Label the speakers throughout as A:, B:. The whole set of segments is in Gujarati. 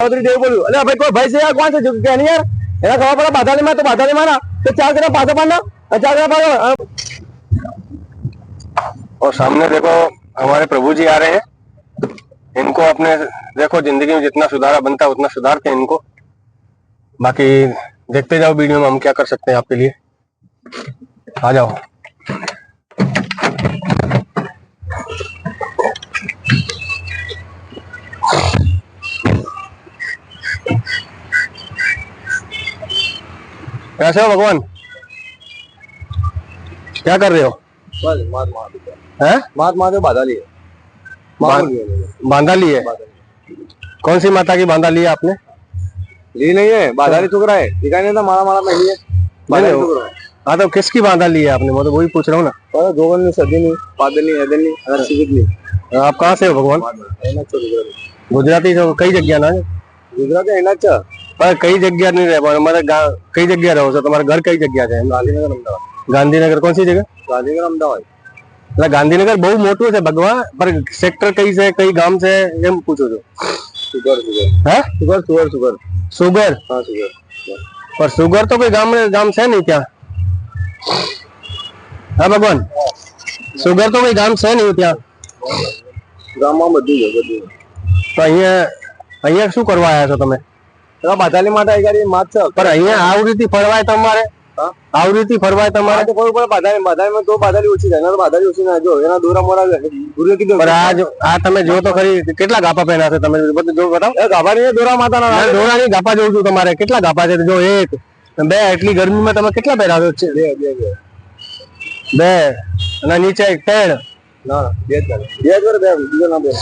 A: चौधरी देवी बोलू अरे भाई कोई भाई से यार कौन से क्या नहीं यार एना खबर पड़ा बाधाली में तो बाधाली में ना तो 4 जगह पास पड़ना 4 जगह पास।
B: और सामने देखो हमारे प्रभु जी आ रहे हैं। इनको अपने देखो जिंदगी में जितना सुधारा बनता है उतना सुधारते हैं इनको। बाकी देखते जाओ वीडियो में हम क्या कर सकते हैं आपके लिए। आ जाओ। कैसे हो भगवान, क्या कर रहे हो?
A: बस मात मात बाधा ली
B: बांधा ली है। कौन सी माता की बांधा ली है आपने?
A: ली नहीं है बाधा ली टुकड़ा है दिखाई नहीं था मारा मारा में लिए।
B: हाँ तो किसकी बांधा ली है आपने? मैं तो वही पूछ रहा हूँ ना।
A: दोगन नहीं सदी नहीं पादल नहीं हैदल नहीं अगर सिविक नहीं।
B: आप कहाँ से हो भगवान? गुजराती तो कई जगह ना
A: गुजराती है ना। अच्छा
B: पर कई जगह नहीं रहे हमारे कई जगह रहो सो तुम्हारा घर कई जगह है?
A: गांधीनगर अमदावाद।
B: गांधीनगर कौन सी जगह?
A: गांधीनगर अमदावाद।
B: એટલે ગાંધીનગર બહુ મોટું છે ભગવા પર સેક્ટર કઈ છે કઈ ગામ છે એમ પૂછો છો?
A: સુગર સુગર
B: હે
A: સુગર સુગર સુગર
B: સુગર?
A: हाँ सुगर
B: पर सुगर तो कोई गाम છે नहीं क्या? हाँ भगवान सुगर तो कोई गाम છે नहीं ત્યાં?
A: ગામમાં બધું છે બધું।
B: તો અહીંયા શું કરવા આવ્યા છો તમે?
A: બાધાલી માટે આવી માત છે
B: પર અહીંયા આવરીથી ફરવાય તમારે? આવરીથી ફરવાય તમારે
A: તો કોઈ પણ બાધાલી બાધાલીમાં તો બાધાલી ઓછી થાય તો બાધાલી ઓછી ના જો એના દોરા મોરા ગુરુ કીધું।
B: પર આ તમે જો તો ખરી કેટલા ગાપા પહેર્યા છે તમે? બધું જો બતાવો।
A: ગાભાની દોરા માતાના
B: દોરાની ગાપા જોઉં છું તમારે કેટલા ગાપા છે? જો 1 2 એટલી ગરમીમાં તમે કેટલા પહેરાવ્યો છે? 2 અને નીચે 3
A: ના 2 બીજો ના 2।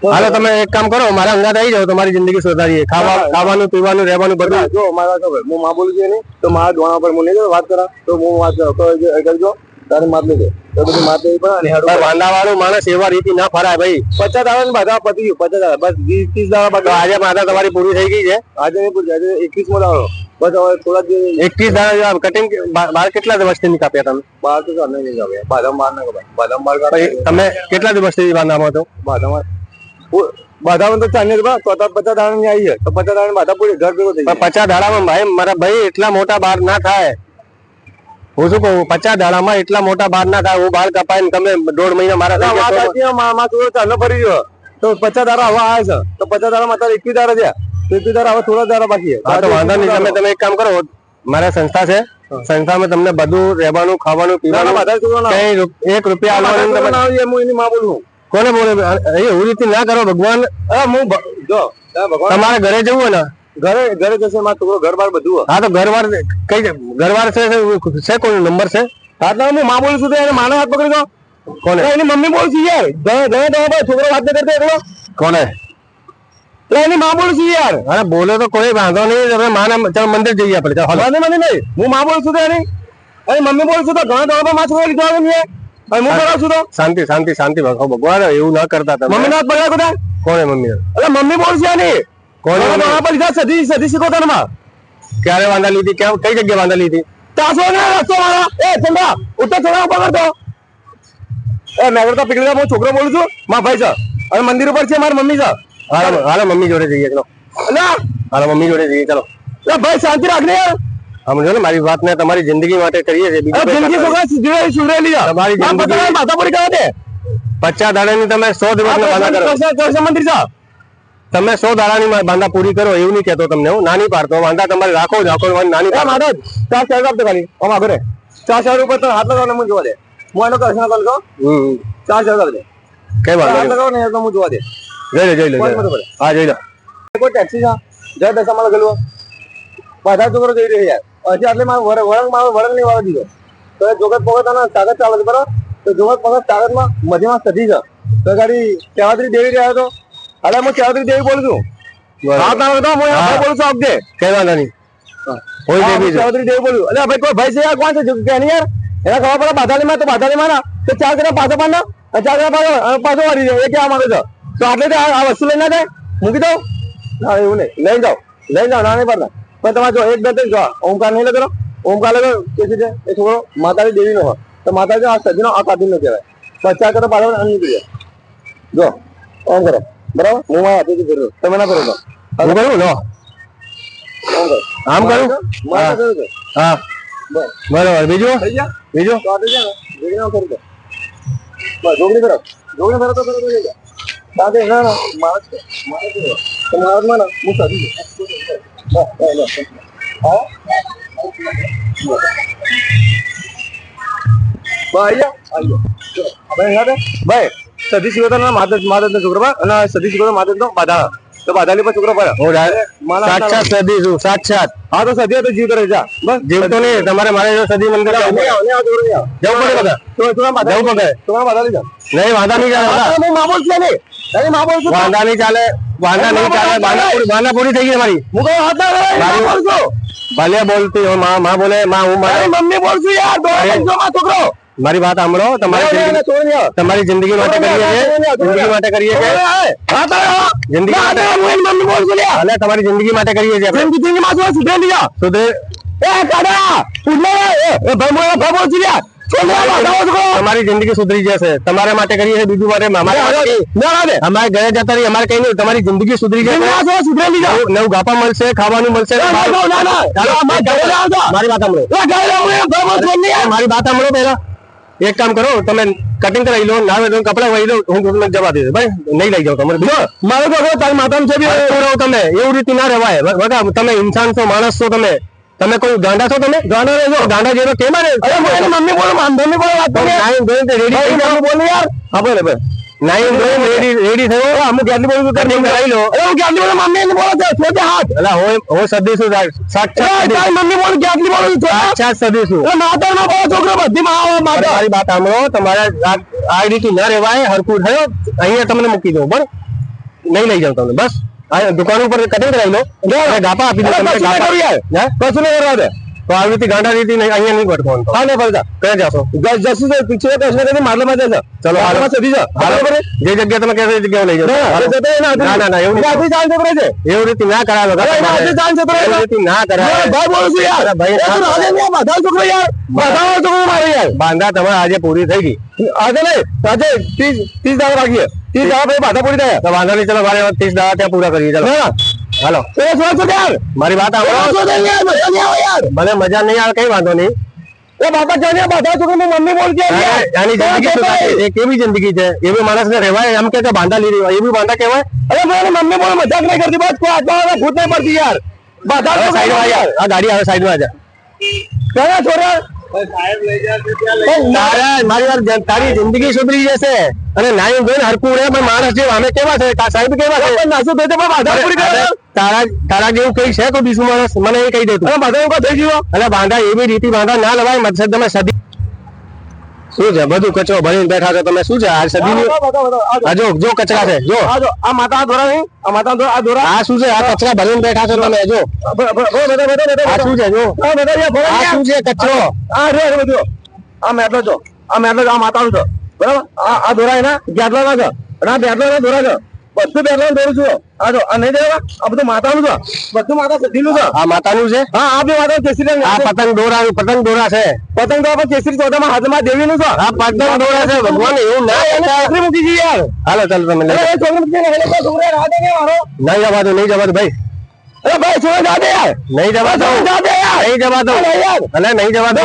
B: હાલો તમે એક કામ કરો મારા અંગાત આવી જાઓ તમારી જિંદગી સુધારીએ। ખાવાનું પીવાનું રહેવાનું બધું
A: જો મારા ખબર હું માં બોલું છું નહીં તો મારા ધોણા પર હું નહીં વાત કરા તો હું વાત કરજો તારી માત લેજો તો બધી માત લેવી પડે અને
B: વાંદા વાળું માણસ એવા રીતિ ના ફરાય ભાઈ।
A: 50 દાડા ને બધા પતી ગયું 50 દાડા બસ 20-30 દાડા બાકી।
B: આજે માતા તમારી પૂરી થઈ ગઈ છે?
A: આજે નહીં પૂરી આજે 21મો દાડો બસ હવે થોડા
B: 21 દાડા કટિંગ બાર કેટલા દિવસથી કાપ્યા તમે?
A: 12 તો નહીં કાપ્યા બાદામ બાર ના કપાય બાદામ બાર
B: તમે કેટલા દિવસથી બાંધામાં હતો?
A: બાધામાં તો ચાલે તો 50 દાડા ની આવી છે તો 50 દાડા બાધા પૂરી ઘર ભેગો થઈ
B: 50 દાડામાં ભાઈ મારા ભાઈ એટલા મોટા બાર ના થાય। હું શું કહું 50 દાડામાં એટલા મોટા બાર ના થાય। હું બાર કપાય ને તમે 1.5 મહિના મારા
A: ચાલો ફરી ગયો તો 50 દાડા હવા આવે છે તો 50 દાડા અત્યારે 21 દાડા છે તો 21 દાડા હવે થોડા દાડા બાકી છે।
B: તો વાંધો નહીં તમે એક કામ કરો મારા સંસ્થા છે સંસ્થામાં તમને બધું રહેવાનું ખાવાનું પીવાનું કઈ 1 રૂપિયા બોલું કોને બોલે એવું રીતે ના કરો ભગવાન।
A: જો
B: તમારે ઘરે જવું ને
A: ઘરે જશે મારો છોકરો ઘર બાર બધું।
B: હા તો ઘરવાર કઈ ઘરવાર છે કોઈ નંબર છે?
A: હા તો હું માં બોલું છું તો એને માનો હાથ પકડી દો
B: કોને?
A: એની મમ્મી બોલું છું યાર છોકરો વાત નહીં કરતો એકલો
B: કોને?
A: તો એની માં બોલું છું યાર।
B: અરે બોલે તો કોઈ વાંધો નહીં તમે માને ચાલ મંદિર જઈએ આપણે
A: મને નહીં હું માં બોલું છું તો એની મમ્મી બોલું છું તો ઘણા દવા પર માં છોકરો લીધો આવે નહીં હું કરાવું છું તો
B: શાંતિ શાંતિ શાંતિ ભગવાન એવું ના કરતા તમે।
A: મમ્મી ના પકડા બધા
B: કોને મમ્મી?
A: અરે મમ્મી બોલ છે એની કોને દવા પર લીધા સદી સદી શીખોતરમાં
B: ક્યારે બાંધા લીધી? ક્યાં કઈ જગ્યાએ બાંધા લીધી?
A: ચાસો ને રસ્તો વાળા એ ચંદ્રા ઉત્તર થોડા પકડતો એ મેં કરતા પકડી હું છોકરો બોલું છું માં ભાઈ છે અને મંદિર ઉપર છે મારી મમ્મી છે।
B: હાલો મમ્મી જોડે જઈએ ચલો। હાલો મમ્મી જોડે જઈએ ચલો।
A: ભાઈ શાંતિ રાખને યાર
B: સમજો ને મારી વાત ને તમારી જિંદગી માટે કરીએ છીએ
A: જિંદગી સુધરેલી
B: તમારી
A: માથા પડી ગયા દે
B: 50 દાડાની તમે 100 દિવસની બાંધા કરો
A: મંદિર છે
B: તમે 100 દાડાની બાંધા પૂરી કરો એવું નહીં કહેતો તમને હું નાની પાડતો બાંધા તમારે રાખો નાની
A: મારે 4 શહેર આપતો ખાલી આમ આગળ 4 શહેર ઉપર તો હાથ લગાવને હું જોવા દે હું એનો કૃષ્ણ કોલ કહો 4 શહેર આપી દે
B: કઈ વાત
A: હાથ લગાવ ને તો હું જોવા દે
B: જઈ લે હા જઈ લો
A: કોઈ ટેક્સી છે જય દશામાં લગેલું બધા છોકરો જઈ રહ્યો યાર હજી આટલે વળંગ નહીં વાવી દીધો તો જોગત પોગત કાગજ ચાલે છે બરાબર તો જોગત પોગત કાગજમાં મધ્યમાં સધી છે તો ગાડી સેવાત્રી દેવી રહ્યો હતો અરે હું સેવાત્રી દેવી બોલું છું હા ના હું બોલું છું આપજે
B: કઈ વાંધો નહીં
A: સેવાત્રી દેવી બોલું અરે ભાઈ કોઈ ભાઈ છે યાર કોણ છે કે નહીં યાર એના ખબર પડે બાધાલીમાં તો બાધાલીમાં ના તો 4 જણા પાછો પાડના 4 જણા પાછો વાળી જાય એ ક્યાં માંગે છે તો આટલે આ વસ્તુ લઈ ના જાય મૂકી દો ના એવું નહીં લઈ જાઓ ના નહીં પડતા પણ તમારે જો 1 2 3 જો ઓમકાર નહીં લગેલો ઓમકાર લગો કે છે એ છોકરો માતાજી દેવી નો હોય તો માતાજી આ સજીનો આ કાઢી નો કહેવાય 50 કરો પાડો અને નીકળી જાય જો ઓમ કરો બરાબર હું મારા હાથેથી ફેરવું તમે ના ફેરવો
B: હું કરું લો આમ કરું હા બરોબર બીજું બીજું
A: ભાઈ સદી શિવતર ના માધવ નો છોકરો અને સદી શિવતર માધવ નો બાધા તો બાધાલી પર છોકરો
B: સાક્ષાત સદી છું સાક્ષાત
A: હા તો સદી તો જીવતો રહે જા બસ
B: જીવતો નહીં તમારે મારે જો સદી મંદિર જવું પડે બધા જવું પડે
A: બાધાલી જા
B: નહીં વાંધા નહીં ચાલે
A: મામૂલ છે ને મામૂલ છું
B: વાંધા નહીં ચાલે વાંધા નહીં ચાલે વાંધા પૂરી થઈ ગઈ મારી
A: હું કહું હાથ ના કરો
B: ભલે બોલતી હો માં બોલે માં હું મારી
A: મમ્મી બોલશું યાર છોકરો
B: મારી વાત સાંભળો તમારી જિંદગી માટે કરીએ છીએ જિંદગી માટે કરીએ છીએ જિંદગી માટે અને તમારી જિંદગી માટે કરીએ છીએ
A: જિંદગી માં શું સુધરે લીધા
B: સુધરે
A: એ કાડા ઉડલે
B: તમારી જિંદગી સુધરી જશે તમારા માટે કરીએ છીએ બીજું માટે અમારે ઘરે જતા રહી અમારે કઈ નહીં તમારી જિંદગી સુધરી જશે
A: સુધરે લીધા
B: નવું ગાપા મળશે ખાવાનું મળશે મારી વાત સાંભળો મારી વાત સાંભળો પેલા એક કામ કરો તમે કટિંગ કરાવી લો નાવે તો કપડા વાળી લો હું તમને જવા દે ભાઈ નહીં લઈ જાઉં તમારે મારો તો તારી માતા છે તમે એવું રીતે ના રહેવાય બગા તમે ઇન્સાન છો માણસ છો તમે કોઈ ગાંડા છો તમે ગાંડા રહેજો ગાંડા જેવો કેમ મમ્મી બોલો મમ્મી બોલો વાત રેડી બોલો યાર હા બોલે ભાઈ નાઈન રેડી થયો અમુક કેટલી બોલું કટિંગ કરાવી લો હું કેટલી બોલો મમ્મી બોલો છે છોટે હાથ અલા હું સદી છું સાક્ષાત મમ્મી બોલો કેટલી બોલું સાક્ષાત સદી છું માતા નો બોલો છોકરો બધી માં મારી વાત સાંભળો તમારા આ રીતે ના રહેવાય હરકું થયો અહીંયા તમને મૂકી દઉં બરાબર નહીં લઈ જાઉં તમને બસ દુકાન ઉપર કટિંગ કરાવી લો ગાપા આપી દો તમને કશું નહીં કરવા દે તો આવી રીતે ગાંડા રીતે અહીંયા નહીં ભટકવાનું હા ને ફરતા ક્યાં જાશો જશું તો પીછે પ્રશ્ન કરી મારલામાં જશે ચલો હાલમાં સદી છે જે જગ્યા તમે કહેશો એ જગ્યાએ લઈ જાઓ ના ના એવું ચાલ છોકરો છે એવું રીતે ના કરાવો ચાલ છોકરો એવી રીતે ના કરાવે ભાઈ બોલું છું યાર ભાઈ બાધા છોકરો યાર બાધા છોકરો મારે યાર બાંધા તમારે આજે પૂરી થઈ ગઈ આજે નહીં આજે 30 દાડા બાકી 30 દાડા પછી બાધા પૂરી થાય તો વાંધો નહીં ચલો મારે 30 દાડા ત્યાં પૂરા કરીએ ચાલો હાલો મારી વાત મને મજા નહીં આવે કઈ વાંધો નહીં બાપા જાણે બધા છોકરો મમ્મી બોલતી આની જિંદગી કેવી જિંદગી છે એવી માણસ ને રહેવાય એમ કે બાંધા લીધી હોય એવી બાંધા કહેવાય અરે મને મમ્મી બોલ મજાક નહીં કરતી બસ કોઈ આત્મા ભૂત નહીં પડતી યાર બધા સાઈડ માં યાર આ ગાડી આવે સાઈડ માં જા કયા છોરા મારી વાત તારી જિંદગી સુધરી જશે અને નાઈ જોઈને હરકું રે પણ માણસ જેવા અમે કેવા છે સાહેબ કેવા છે નાસુ થઈ તારા જેવું કઈ છે કોઈ બીજું માણસ મને એ કહી દેતું બાંધા થઈ ગયો અને બાંધા એવી રીતે બાંધા ના લવાય મતલબ તમે સદી શું છે બધું કચરો ભરીને બેઠા છો તમે શું છે આ સદી જો કચરા છે જો આ માતા દોરા નહીં આ માતા દોરા આ દોરા આ શું છે આ કચરા ભરીને બેઠા છો તમે જો આ શું છે જો આ શું છે કચરો આ રે બધું આ મેટલો જો આ મેટલો આ માતાનું છે બરાબર આ દોરા એના ગેટલા ના છે અને આ બેટલો ના દોરા છે બધું બેટલો દોરું છું આ જો આ નહીં દેવા આ બધું માતાનું છે બધું માતા સદીનું છે આ માતાનું છે હા આ બી માતા કેસરી આ પતંગ દોરા છે પતંગ દોરા કેસરી ચોદામાં હાથમાં દેવીનું છે આ પતંગ દોરા છે ભગવાન એવું ના મૂકી જઈએ યાર હાલો ચાલો તમે નહીં જવા દો નહીં જવા દો ભાઈ અરે ભાઈ છોડો જા દે યાર નહીં જવા દો નહીં જવા દો અલે નહીં જવા દો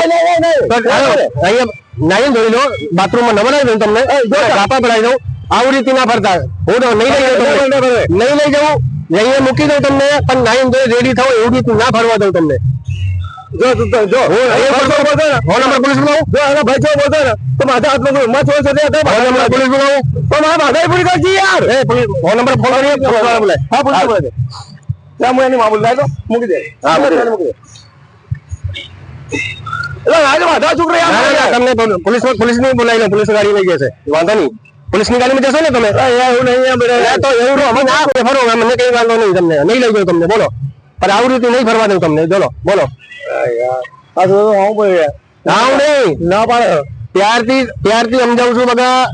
B: અહીંયા નાઈ ધોઈ લો બાથરૂમમાં નવડાવી દઉં તમને કાપા પડાવી દઉં આવી રીતે ના ફરતા હું તો નહીં લઈ જવું અહીંયા મૂકી દઉં તમને પણ નાઈ ધોઈ રેડી થાવ એવું રીતે ના ફરવા દઉં તમને જો ફોન નંબર પોલીસ બોલાવું જો એનો ભાઈ જો બોલતો ને તો માથા હાથ માં મત હોય છે ફોન નંબર પોલીસ બોલાવું તો મારા માથા પૂરી કરજી યાર એ ફોન નંબર ફોન કરીએ બોલાય હા પોલીસ બોલાય ત્યાં હું એની મામૂલ લાવી દો મૂકી દે હા મૂકી દે તમને પોલીસ ની બોલાવી લો પોલીસ ગાડી લઈ જશે વાંધો નહીં પોલીસ ની ગાડીમાં જશો ને તમે એવું નહીં તો એવું ફરો મને કઈ વાંધો નહીં તમને નહીં લઈ જાઉં તમને બોલો પણ આવું રીતે નહીં ફરવા દઉં તમને બોલો બોલો ના પાડે ત્યારથી સમજાવું છું બધા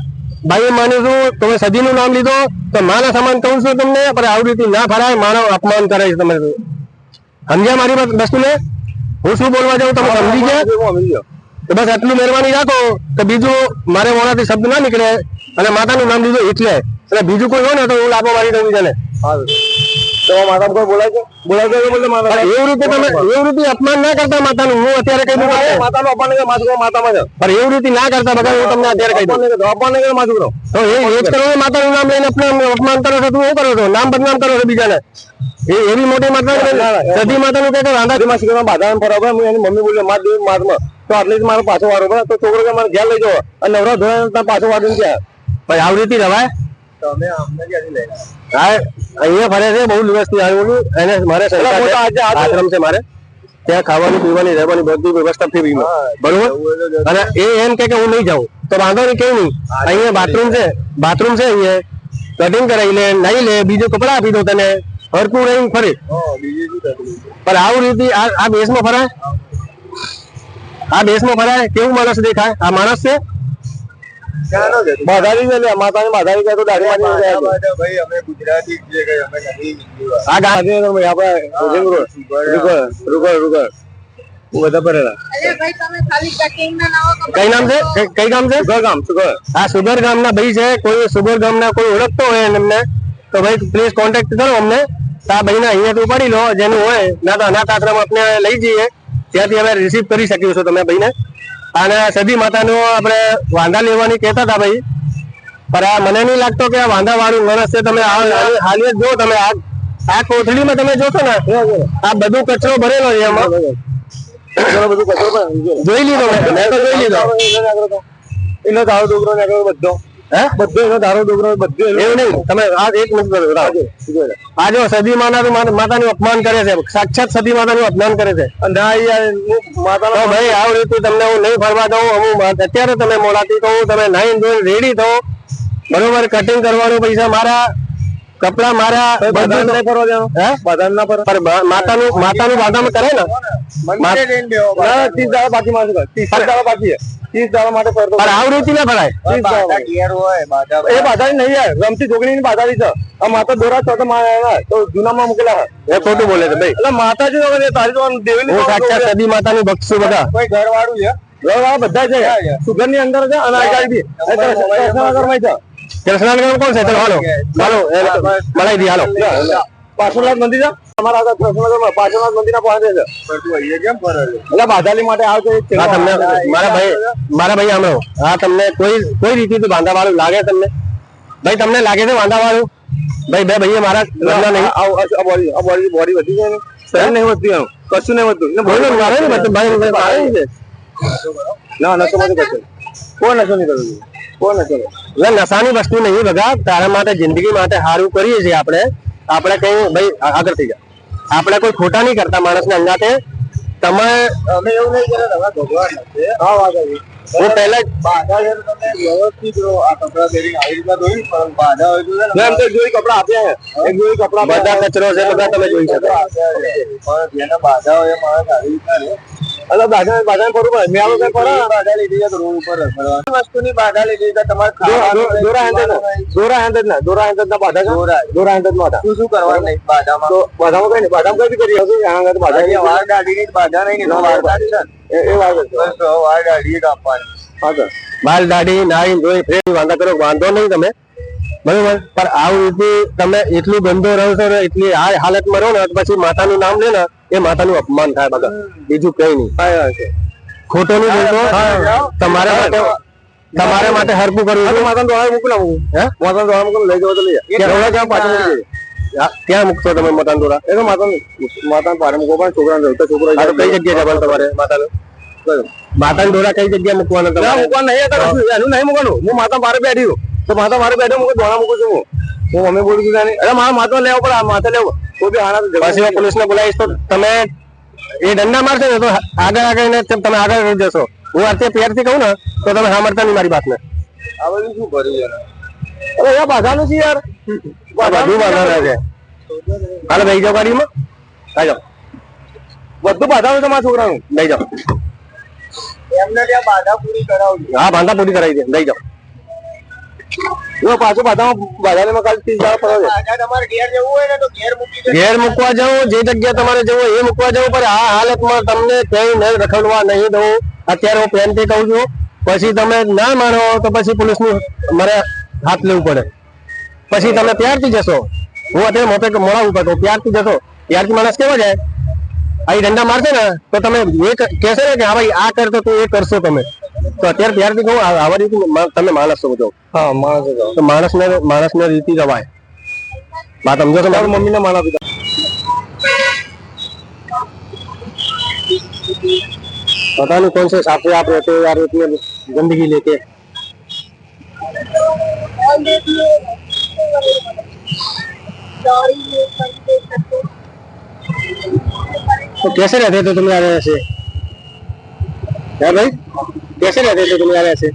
B: ભાઈ માનું છું તમે સદી નું નામ લીધો તો માના સમાન કહું છું તમને પણ આવી રીતે ના ફરાય માનવ અપમાન કરે છે તમે સમજ્યા મારી વસ્તુ ને હું શું બોલવા જાઉં તમે સમજી ગયા તો બસ આટલું મહેરબાની રાખો કે બીજું મારે મોડાથી શબ્દ ના નીકળે અને માતાનું નામ લીધું એટલે બીજું કોઈ હોય ને તો હું લાભો મારી દઉં બીજાને
A: તો માતા કોઈ બોલાય છે બોલે માતા
B: એવું રીતે અપમાન ના કરતા માતાનું. હું અત્યારે કહી દઉં
A: માતાનું અપમાન કરે માતામાં છે
B: પણ એવું રીતે ના કરતા બગા. હું તમને અત્યારે કહી દઉં
A: અપમાન કરે માથું કરો
B: તો એ જ કરો. માતાનું નામ લઈને અપમાન કરો છો. તું શું કરો છો? નામ બદનામ કરો છો બીજાને. એવી મોટી માતા સતી માતાનું કે વાંધા
A: શીખવા બાધા ફરવા હું એની મમ્મી બોલે માર દેવી મારમાં તો આટલે જ મારો પાછો વારો બરાબર તો છોકરો કે મારે ઘેર લઈ જાઓ અને નવરા ધોરણ પાછો વાળો ક્યાં
B: ભાઈ આવી રીતે રવાય.
A: તમે અમને ક્યાંથી લઈ
B: હા અહીંયા ફરે છે બહુ દિવસથી આવ્યું. એને મારે આશ્રમ છે મારે ત્યાં ખાવાની પીવાની રહેવાની બધી વ્યવસ્થા થઈ બરોબર. અને એ એમ કે હું નહીં જાઉં તો વાંધો નહીં કેવું નહીં. અહીંયા બાથરૂમ છે અહીંયા કટિંગ કરાવી લે નાઈ લે બીજું કપડા આપી દો તને હરકું રહીને ફરે. પણ આવું રીતે આ દેશમાં ફરાય. આ દેશમાં ફરાય કેવું માણસ દેખાય? આ માણસ છે
A: બાધારી છે માતાની બાધારી કહે તો દાઢી ભાઈ અમે ગુજરાતી છે કે અમે નહીં
B: આ ગામ
A: આપડે રૂગર બધા ભરેલા
B: કઈ નામ છે? કઈ ગામ છે?
A: સુગર
B: આ સુગર ગામના ભાઈ છે. કોઈ સુગર ગામના કોઈ ઓળખતો હોય એમને તો ભાઈ પ્લીઝ કોન્ટેક્ટ કરો અમને. આ ભાઈને અહીંયાથી ઉપાડી લો જેનું હોય ના તો અનાથ આશ્રમ આપણે લઈ જઈએ ત્યાંથી અમે રિસીવ કરી શકીએ છો તમે ભાઈને. અને સદી માતાનું આપણે વાંધા લેવાની કહેતા હતા ભાઈ પણ આ મને નહીં લાગતો કે આ વાંધા વાળું માણસ છે. તમે હાલી જો તમે આ કોથળીમાં તમે જોશો ને આ બધું કચરો ભરેલો છે એમાં
A: બધું કચરો
B: જોઈ લીધો મેં તો જોઈ લીધો.
A: એનો દારો ડોગરો નીકળ્યો બધો બધો એનો દારો ડોગરો બધું
B: એવું નહીં. તમે આ એક મિનિટ આ જો સદી માતાનું અપમાન કરે છે. સાક્ષાત સદી માતાનું અપમાન કરે છે.
A: માતા
B: ભાઈ આવ રીતે તમને હું નહીં ફરવા દઉં. હું અત્યારે તમે મોડાથી કહું તમે નાઈન ધોઈને રેડી થો બરોબર. કટિંગ કરવાનું પૈસા મારા કપડા મારા
A: બધું નહીં ફરવા દેવાનું બધા ના ફરવા
B: માતાનું બાધામાં કરે ને
A: 30 દાડા બાકી માં 30 દાડા બાકી 30 દાડા માટે ફરતો
B: આવૃત્તિ ના ભરાય.
A: એ બાધા નહીં યાર રમતી છોકરી ની બાધા છે આ માતા દોરા તો જૂનામાં મૂકેલા
B: એ ખોટું બોલે છે ભાઈ.
A: એટલે માતાજી તારી તો દેવી
B: સાક્ષાત સદી માતાની બક્ષું બધા
A: કોઈ ઘર વાળું છે ઘર વાળા બધા છે સુગર ની અંદર છે અને આ બી
B: કૃષ્ણનગર કોણ છે? ચલો હાલો મળાઈ દી હાલો.
A: પાર્શ્વનાથ મંદિર છે અમારા કૃષ્ણનગર પાર્શ્વનાથ મંદિર ના પાસે છે એટલે બાધાલી માટે આવશે.
B: તમને મારા ભાઈ આમળો હા તમને કોઈ રીતે વાંધા વાળું લાગે તમને? ભાઈ તમને લાગે છે વાંધા વાળું? ભાઈ બે ભાઈ મારા
A: બોડી વધી જાય ને શરીર નહીં વધતું કશું નહીં વધતું ના નશો નથી કરતો કોઈ નશો નહીં કરતો કોઈ નશો
B: એટલે નશાની વસ્તુ નહીં બગા. તારા માટે જિંદગી માટે સારું કરીએ છીએ આપણે કઈ ભાઈ આગળ થઈ જાય. આપણે કોઈ ખોટા નહીં કરતા માણસ ને અંગાતે. તમે
A: અમે એવું નહીં કરે ભગવાન
B: હું પહેલા
A: બાધા છે તમે વ્યવસ્થિત રહો. આ કપડા પહેરીને આવી રીતના જોઈ પણ બાધા હોય તો જોઈ કપડા આપ્યા એક જોઈ કપડા
B: બધા કચરો છે બધા તમે જોઈ શકો.
A: પણ જેને બાધા હોય એ માણસ આવી રીતના રહે. એટલે બાધા ફરવું પડે મેં આવે બાધા લીધી છે તો રોડ ઉપર વસ્તુની બાધા લીધી છે તમારે દોરા હેન્ડ ના બાધા દોરા હેન્ડ માં શું કરવાનું નહીં બાધામાં તો બાધામાં કઈ નહીં બાધામાં કઈ કરી બાધા વાર દાઢી બાધા નહીં વાર દાઢી કાપવાની
B: બાલ દાઢી નાઈ ધોઈ ફ્રેશ વાંધા કરો વાંધો નહીં તમે બરોબર. પણ આવું રીતે તમે એટલું ગંદો રહો છો ને એટલી આ હાલતમાં રહો ને પછી માતાનું નામ લે ને એ માતાનું અપમાન થાય બધા બીજું કઈ નહીં. ખોટું નહીં બોલતો. તમારા માટે હરકું કરવું
A: માતાનું દોડા મૂકલા માતાનું દોડા મૂકલા લઈ જવો તો લઈ જાય પાછળ
B: ક્યાં મૂકશો તમે માતાનું દોડા?
A: એ તો માતાનું પાડે મૂકો પણ છોકરા છોકરો
B: કઈ જગ્યાએ જવાનું તમારે માતાનું દોડા કઈ જગ્યાએ મૂકવાના?
A: મૂકવાનું નહીં એનું નહીં મૂકવાનું. હું માતા મારે બેઠી તો માતા મારે બેઠે મૂકે દોડા મૂકું છું હું મમ્મી બોલું છું અરે મારા માથા લેવો પડે માથા લેવો કોઈ બી
B: પછી પોલીસ ને બોલાવીશ તો તમે એ દંડા મારશે ને તો આગળ તમે આગળ જશો. હું અત્યારે પ્યારથી કહું ને તો તમે સાંભળતા નહીં મારી વાત ને.
A: આ બધું શું કર્યું અરે યાર બાધાનું છે યાર
B: બધું બાધા છે. હાલો લઈ જાઓ ગાડીમાં લઈ જાઓ
A: બધું બાધાનું છે મારા છોકરાનું
B: લઈ જાઓ.
A: એમને ત્યાં બાધા પૂરી કરાવજો.
B: હા બાધા પૂરી કરાવી દે લઈ જાઓ.
A: પાછું બાધામાં કાલ 30 દાડા ફરવા તમારે ઘેર જવું હોય ને તો
B: ઘેર મૂકવા જવું જે જગ્યા તમારે જવું એ મૂકવા જવું પણ આ હાલતમાં તમને ક્યાંય નહીં રખડવા નહીં દઉં. અત્યારે હું પ્રેમથી કહું છું. પછી તમે ના માનો તો પછી પોલીસ નું મારે હાથ લેવું પડે. પછી તમે ત્યારથી જશો હું અત્યારે મોડા ઉપર તો પ્યારથી જશો, પ્યારથી માણસ કેવો જાય, આ ડંડા મારશે ને તો તમે એ કહેશે ને કે હા ભાઈ આ કરતો તો એ કરશો તમે, તો અત્યારે પ્યારથી કહું આવા રીતે તમે માણસ છો બધો. હા માણસ તો માણસને રીતિ રવાય बात समझो तो मेरी मम्मी ने माना पिता पता नहीं कौन से हिसाब से आप रहते हो यार इतनी गंदगी लेके। तो कैसे रहते थे तुम यार ऐसे, क्या भाई कैसे रहते थे तुम यार ऐसे?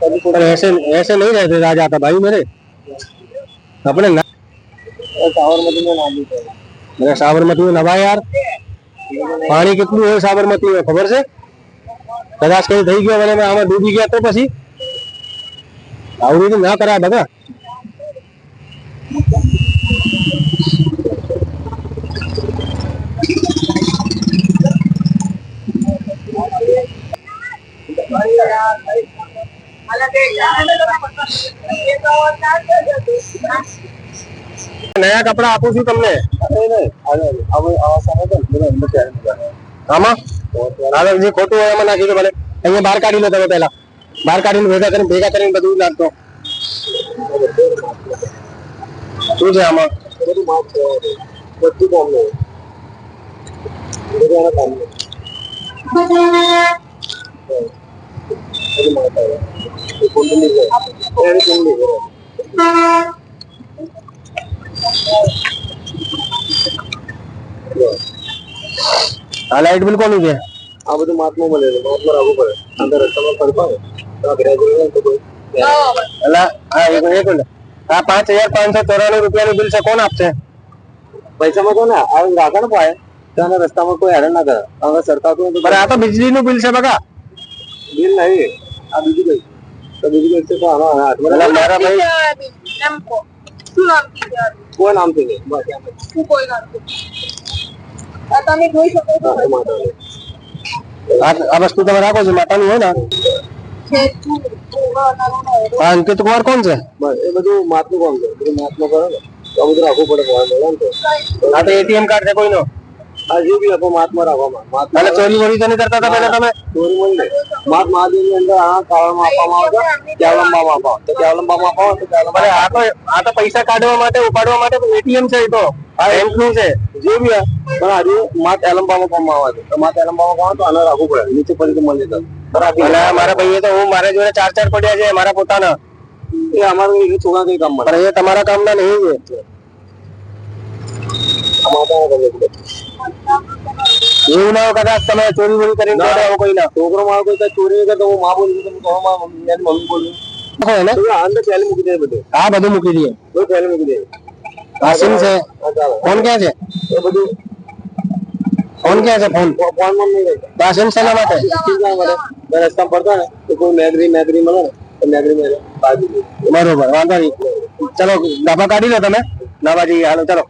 B: पर ऐसे ऐसे नहीं रहते राजा था भाई मेरे अपने साबरमती में नाम मेरे साबरमती में नवा यार पानी कितनी है साबरमती में खबर से कदाच कहीं थी गयो मैंने आम डूबी गया तो पी आवड़ी ना करा बगा नया कपड़ा आपू छू तमने आमा जे खोटू होय एमां नाखी दो भले अहींया बहार काढी लो तमे पहेला बहार काढीने भेगा करीने બધું નાખતો શું છે આમાં બધું માપ છે બધું કામ લે બધું આના કામ લે બધું માપ આવે એ કુંડલી છે એની કુંડલી છે આ લાઈટ બિલ કોનું છે આ બધું માપમાં મળે છે માપમાં રાખવું પડે અંદર રસ્તામાં પડતા હોય તો આ ગ્રેજ્યુએટ તો કોઈ એલા હા એક મિનિટ આ 5594 રૂપિયાનું બિલ છે કોણ આપશે પૈસામાં તો ના આ રાખણ પાય તો રસ્તામાં કોઈ હેરાન ના કરે હવે સરકાર તો અરે આ તો વીજળીનું બિલ છે બકા બિલ નહીં આ બીજું કઈ તો બીજું કઈ છે તો આનો હાથમાં મારા ભાઈ એમ કો શું નામ છે કોઈ નામ છે બસ એમ શું કોઈ નામ છે આ તમે જોઈ શકો છો આ વસ્તુ તમે રાખો છો માતાની હોય ને અંકિત કુમાર કોણ છે બસ એ બધું માતનું કામ છે બધું માતનું કરો ને તો બધું રાખવું પડે આ તો એટીએમ કાર્ડ છે કોઈનો આ જે બી આપો માતમાં રાખવામાં અને ચોરી વોરી તો નહીં કરતા હતા પહેલા તમે ચોરી વોરી નહીં માત મહાદેવની અંદર આ કાળમાં આપવામાં આવે કેવલંબામાં આપો તો કેવલંબામાં આપો તો આ તો પૈસા કાઢવા માટે ઉપાડવા માટે એટીએમ છે એ તો આ બેંકનું છે જે બી પણ આજે માત એલંબામાં કામમાં આવે છે તો માત એલંબામાં કામ તો આને રાખવું પડે નીચે પડી મળી જતા મારા ભાઈએ તો હું મારા જોડે 4 પડ્યા છે મારા પોતાના એ અમારું છોકરા કઈ કામ પણ એ તમારા કામના નહીં છે એવું ના કદાચ તમે ચોરી વોરી કરીને કોઈ ના છોકરો મારો કોઈ ચોરી કરે તો હું માં બોલું મમ્મી બોલું અંદર પહેલી મૂકી દે બધું હા બધું મૂકી દઈએ બધું પહેલી મૂકી દે આ સિમ છે ફોન ક્યાં છે એ બધું ફોન ક્યાં છે ફોન ફોન માં નહીં રહેતો આ સિમ શેના માટે રસ્તા પડતા ને તો કોઈ મેગરી મળે ને તો મેગરી મેં બાજુ બરોબર વાંધો નહીં ચલો ડાબા કાઢી લો તમે ડાબા જઈએ હાલો ચલો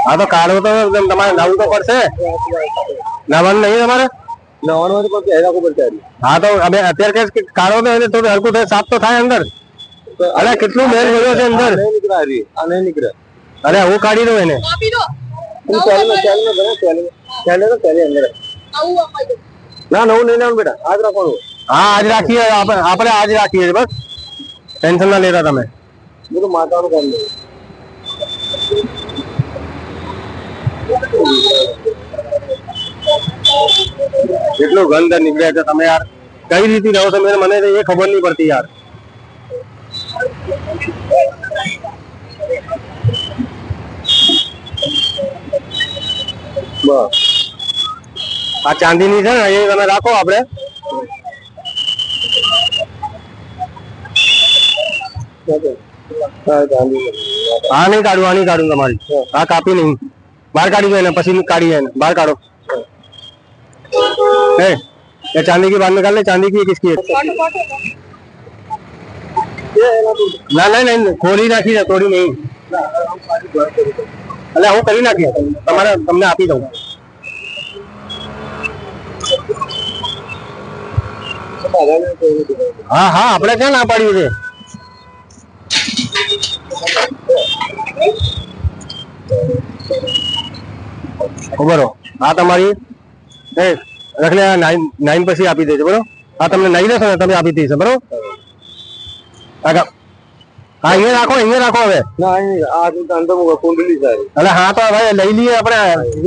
B: હા તો કાઢવો તો તમારે નાવું તો પડશે નાવાનું નહીં તમારે નાવાનું પડશે હા તો હવે અત્યારે કાઢો તો થોડું હલકું થાય સાફ તો થાય અંદર અરે કેટલું મેલ ગયો છે અંદર નહીં નીકળે અરે હું કાઢી દઉં એને ના નવું નહીં લેવાનું બેટા આજ રાખવાનું હા આજ રાખીએ આપણે આજ રાખીએ બસ ટેન્શન ના લેતા તમે બધું માતાનું કામ નહીં કેટલું ગંધ નીકળે છે તમે યાર કઈ રીતે રહો છો મને એ ખબર નહીં પડતી યાર બસ આ ચાંદીની છે ને એ તમે રાખો આપડે હા નહીં કાઢું તમારી હા કાપી નહીં બહાર કાઢી દો એને પછી કાઢી એને બહાર કાઢો ये चांदी की बात निकाल ले चांदी की किसकी है ना नहीं खोली नाखी है तोड़ी नहीं એટલે હું કરી નાખી તમારે તમને આપી દઉં હા હા આપણે ક્યાં ના પાડ્યું છે ખબર હો આ તમારી રખલે 9 પછી આપી દેજો બરોબર આ તમને નહીં લેશો ને તમે આપી દઈશ બરોબર હા અહીંયા રાખો હવે એટલે હા તો હવે લઈ લઈએ આપણે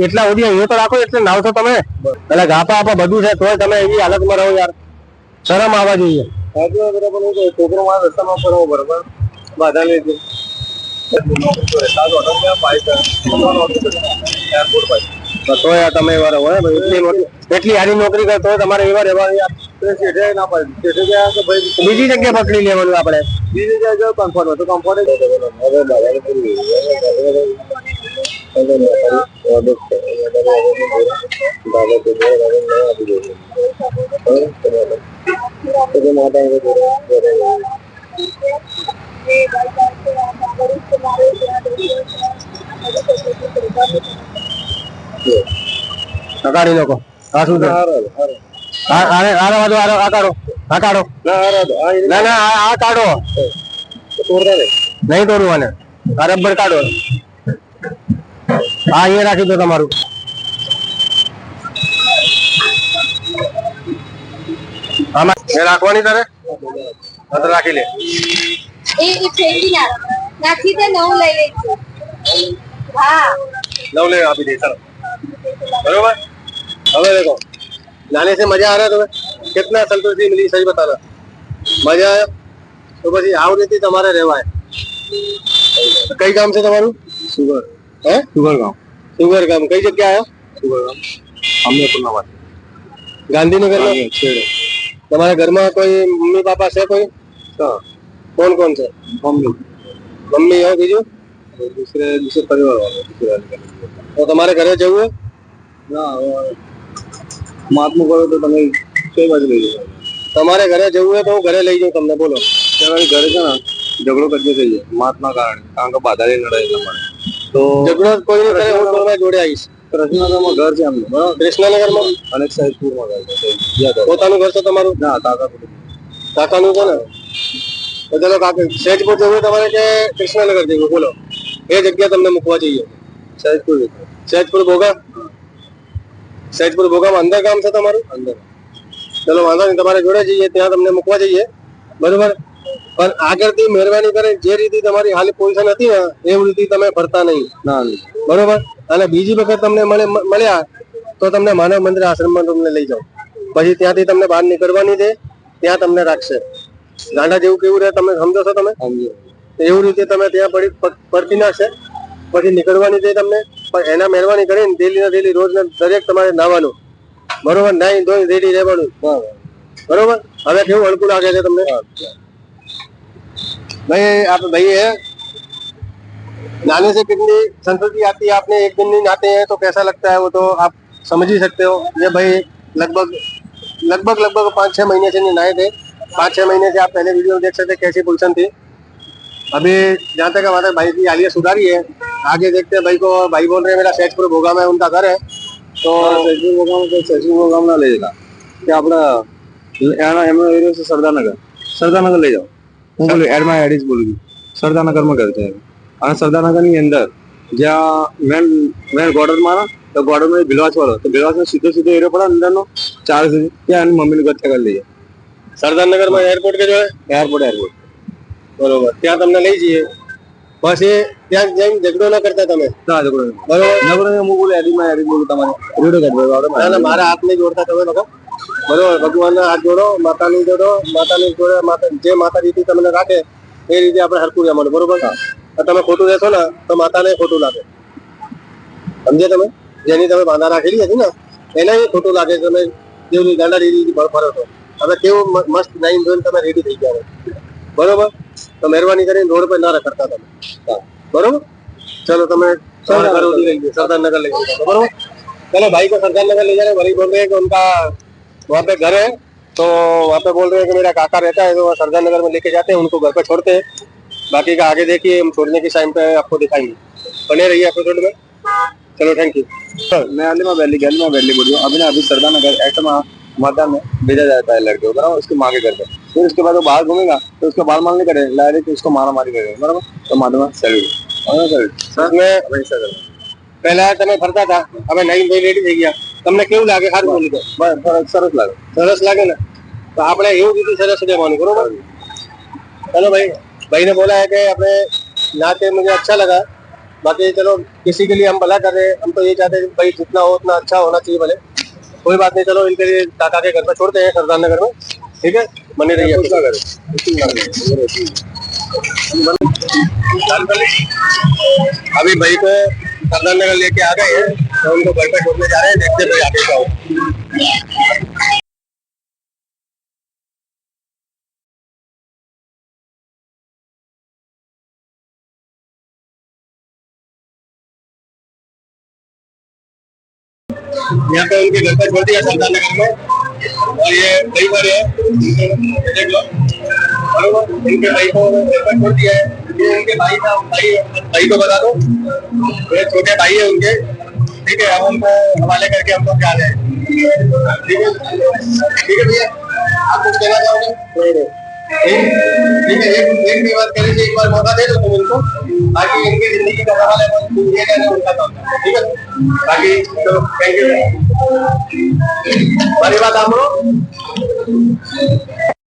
B: એટલા સુધી અહીંયા તો રાખો એટલે નાવ તો તમે એટલે ગાપા આપા બધું છે તોય તમે એવી હાલતમાં રહો યાર શરમ આવવા જોઈએ
A: છોકરો મારા રસ્તામાં ફરવો બરોબર બાધા લે છે
B: તો યાર તમે એવા રહો એટલી સારી નોકરી કરતો હોય તમારે એવા રહેવા યાર બીજી જગ્યા પકડી લેવાનું આપણે
A: બીજી જગ્યાએ કમ્ફર્ટ હોય તો કમ્ફર્ટ
B: કાઢી લોકો આ શું છે આ કાઢો ના ના આ કાઢો નહીં તોડવું આને આ રબર કાઢો હા અહીંયા રાખી દો તમારું આમાં એ રાખવાની તારે રાખી લે
C: નાખી દે નવું લઈ લે હા
B: नव ले आप ही दे सर बरोबर હવે देखो लाने से मजा आ रहा है तुम्हें कितना संतुष्टि मिली सही बताना मजा आया तो પછી આવ રીતે તમારે રહેવાય કઈ ગામ છે તમારું સુગર સુગર ગામ કઈ જગ્યા આયો સુગર ગામ અમનેપુરના વાત ગાંધીનગર માં છેડે તમારા ઘરમાં કોઈ મમ્મી પાપા છે કોઈ कौन कौन से मम्मी हो बीजू दूसरे परिवार वाले तो તમારે ઘરે જવું है ના માતનું કરો તો તમે કઈ બાજુ લઈ જાઓ તમારે ઘરે જવું है तो હું ઘરે લઈ જાઉં તમને બોલો તમારે ઘરે છે ને ઝઘડો કરજો થઈ જાય માતના કારણે કારણ કે બાધારી લડાઈ તમારે તો ઝઘડો કોઈ નહીં કરે હું તમારા જોડે આવીશ કૃષ્ણનગરમાં ઘર છે અમને બરાબર કૃષ્ણનગરમાં અને સૈદપુરમાં ઘર છે પોતાનું ઘર છે તમારું ના કાકાનું છે ને તો ચલો કાકા સૈદપુર જવું તમારે કે કૃષ્ણનગર જવું બોલો એ જગ્યા તમને મૂકવા જઈએ સૈદપુર ભોગા સૈદપુર ભોગામાં અંદર ગામ છે તમારું અંદર ચલો વાંધો નહીં તમારે જોડે જઈએ ત્યાં તમને મૂકવા જઈએ બરોબર પણ આગળથી મહેરબાની કરે જે રીતે તમારી હાલ પોઝિશન હતી ને એવી રીતે તમે ફરતા નહીં બરોબર અને બીજી વખત તમને મળ્યા તો તમને માનવ મંદિર આશ્રમમાં તમને લઈ જાઓ પછી ત્યાંથી તમને બહાર નીકળવાની દે ત્યાં તમને રાખશે ગાંડા જેવું કેવું રહે તમે સમજો છો તમે એવું રીતે તમે ત્યાં પડતી નાખશે પછી નીકળવાની દે તમને પણ એના મહેરબાની કરીને ડેલી રોજ દરેક તમારે નાવાનું બરોબર નાઈ ધોઈ રેડી રહેવાનું बरोबर હવે કેવું અનુકૂળ લાગે છે તમને भाई आप भाई है नाने से कितनी संस्कृति आती है आपने एक दिन नहीं नहाते हैं तो कैसा लगता है वो तो आप समझ ही सकते हो ये भाई लगभग 5-6 महीने से नहीं नहाए थे 5-6 महीने से आप पहले वीडियो देख सकते कैसी पोजीशन थी अभी जहाँ तक हमारे भाई की हालिया सुधारी है आगे देखते हैं भाई को भाई बोल रहे हैं मेरा सैजपुर भोगा में उनका घर है तो सैजपुर भोगा में ले जाएगा क्या अपना એમનો એરિયો છે સરદારનગર લઈ જાઓ હું બોલું એડમાં એડિસ બોલું છું સરદારનગરમાં ઘર છે અને સરદારનગરની અંદર જ્યાં મેન ગોર્ડનમાં ના તો ગોર્ડનમાં ભીલવાસ વાળો તો ભીલવાસનો સીધો એરિયો પડે અંદરનો 4 સુધી ત્યાં એની મમ્મીનું ઘર ત્યાં લઈ જાય સરદારનગરમાં એરપોર્ટ કે જો એરપોર્ટ બરોબર ત્યાં તમને લઈ જઈએ બસ એ ત્યાં જઈને ઝઘડો ના કરતા તમે ના ઝઘડો બરોબર હું બોલું એડિસ બોલું તમારે ના મારા હાથ નહીં જોડતા તમે લોકો બરોબર ભગવાનના હાથ જોડો માતાની જોડે જે માતાજી તમને રાખે એ રીતે આપણે હરકું રહેવાનું બરોબર તમે ખોટું રહેશો ને તો માતાને ખોટું લાગે સમજે તમે જેની તમે બાંધા રાખેલી હતી ને એને ખોટું લાગે તમે જેવું ગાંડા રેડી ફરો છો હવે કેવું મસ્ત નાઈન ધોઈને તમે રેડી થઈ ગયા બરોબર તો મહેરબાની કરીને રોડ પર ના રખડતા તમે બરોબર चलो તમે सरदारनगर ले बरोबर चलो भाई को सरदारनगर ले जा रहे भाई बोल रहे हैं कि उनका वहाँ पे घर है तो वहाँ पे बोल रहे हैं कि मेरा काका रहता है तो सरदारनगर में लेके जाते हैं उनको घर पे छोड़ते हैं बाकी का आगे देखिए हम छोड़ने के टाइम पे आपको दिखाएंगे बने रहिए एपिसोड में चलो थैंक यू मैं गली में बैली बोल रही हूँ अभी सरदारनगर एक्ट में
A: मतदान में भेजा जाता है लड़के को, बराबर, उसकी माँ के घर पे। फिर उसके बाद वो बाहर घूमेगा तो उसका बाल नहीं करे, डायरेक्ट उसको मारा मारी करेगा, बराबर। तो माधव सैल्यूट
B: પહેલા તમે ફરતા હતા, હવે નવી રેડી થઈ ગયા, તમને કેવું લાગે? સારું બોલી તો
A: સરસ લાગે,
B: સરસ લાગે ને? તો આપણે એવું કીધું સરસ દેવાનું, બરોબર? चलो भाई, भाई ने बोला है कि अपने नाते मुझे अच्छा लगा। बाकी चलो, किसी के लिए हम भला कर रहे हैं, हम तो ये चाहते हैं कि भाई जितना हो उतना अच्छा होना चाहिए। भले कोई बात नहीं, चलो इनके लिए काका के घर पर छोड़ते हैं, सरदार नगर में, ठीक है? बने रहिए। अभी भाई को सरदार नगर लेके आ गए हैं, तो उनको घर पे छोड़ने जा रहे हैं, देखते भाई आगे क्या होगा। यहाँ पे उनके घर पर छोड़ दिया सरदार नगर में, और ये भाई बड़े हैं, देख लो, बरोबर? इनके भाई को घर पर छोड़ दिया है। ये उनके भाई का भाई को बता दो, ये छोटे भाई है उनके, ठीक है? हम उनको हवाले करके हम लोग जा रहे हैं, ठीक है? ठीक है भैया, आप कुछ कहना चाहोगे? ठीक है, एक भी बात करे, एक बार मौका दे दो तुम इनको, बाकी इनकी जिंदगी का सवाल है, ये कहना उनका काम है, ठीक है? बाकी चलो, थैंक यू। बड़ी बात आप लोग